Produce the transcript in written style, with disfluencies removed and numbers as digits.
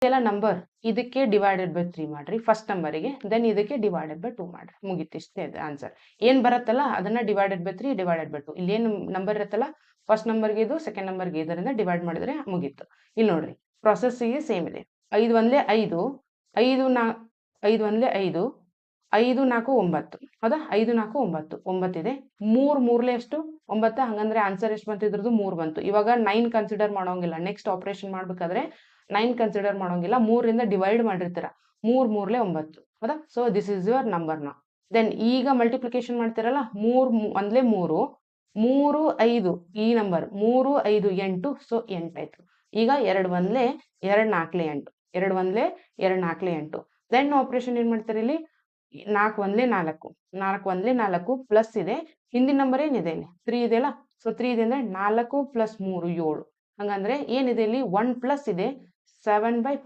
ಎಲ್ಲ ನಂಬರ್ ಇದಕ್ಕೆ divided by 3 ಮಾಡ್ರಿ ಫಸ್ಟ್ ನಂಬರಿಗೆ, ದೆನ್ ಇದಕ್ಕೆ ಡಿವೈಡೆಡ್ ಬೈ 2 ಮಾಡ್ರಿ, ಮುಗೀತು. ಇಷ್ಟೇ ಇದೆ ಆನ್ಸರ್. ಏನ್ ಬರುತ್ತಲ್ಲ ಅದನ್ನ ಡಿವೈಡೆಡ್ ಬೈ 3 ಡಿವೈಡೆಡ್ ಬೈ 2, ಇಲ್ಲೇನು ನಂಬರ್ ಇರುತ್ತಲ್ಲ ಫಸ್ಟ್ ನಂಬರ್ಗೆ ಇದು, ಸೆಕೆಂಡ್ ನಂಬರ್ಗೆ ಇದರಿಂದ ಡಿವೈಡ್ ಮಾಡಿದ್ರೆ ಮುಗೀತು. ಇಲ್ಲಿ ನೋಡ್ರಿ ಪ್ರೊಸೆಸ್ಸಿಗೆ ಸೇಮ್ ಇದೆ. 5 ಒಂದ್ಲೆ 5, 5 ಒಂದ್ಲೆ 5, 5 4 9, ಹೌದಾ? 5 4 9, 9 ಇದೆ. 3 ಮೂರ್ಲೆ ಎಷ್ಟು? 9. ಹಂಗಂದ್ರೆ ಆನ್ಸರ್ ಎಷ್ಟು ಬಂತು ಇದ್ರದ್ದು? 3 ಬಂತು. ಇವಾಗ 9 ಕನ್ಸಿಡರ್ ಮಾಡೋಂಗಿಲ್ಲ. ನೆಕ್ಸ್ಟ್ ಆಪರೇಷನ್ ಮಾಡ್ಬೇಕಾದ್ರೆ 9 ಕನ್ಸಿಡರ್ ಮಾಡೋಂಗಿಲ್ಲ. 3ರಿಂದ ಡಿವೈಡ್ ಮಾಡಿರ್ತೀರ. 3 ಮೂರ್ಲೆ 9, ಹೌದಾ? So this is your number ನಾ. ದೆನ್ ಈಗ ಮಲ್ಟಿಪ್ಲಿಕೇಶನ್ ಮಾಡ್ತಿರಲ್ಲ, 3 ಒಂದ್ಲೆ 3, 3 5 ಈ ನಂಬರ್ 3 5 8, ಸೊ 8 ಆಯ್ತು. ಈಗ 2 ಒಂದ್ಲೆ 2 4 8, 2 ಒಂದ್ಲೆ 2 4 8. ದೆನ್ ಆಪರೇಷನ್ ಏನ್ ಮಾಡ್ತಾರೆ ಇಲ್ಲಿ? 4 ಒಂದ್ಲೆ 4, 4 ಒಂದ್ಲೆ 4 ಪ್ಲಸ್ ಇದೆ. ಹಿಂದಿನ ನಂಬರ್ ಏನಿದೆ ಇಲ್ಲಿ? 3 ಇದೆಯಲ್ಲ, ಸೊ 3 ಇದೆ ಅಂದ್ರೆ 4 ಪ್ಲಸ್ 3 7. ಹಂಗಂದ್ರೆ ಏನಿದೆ ಇಲ್ಲಿ? 1 ಪ್ಲಸ್ ಇದೆ 7/4.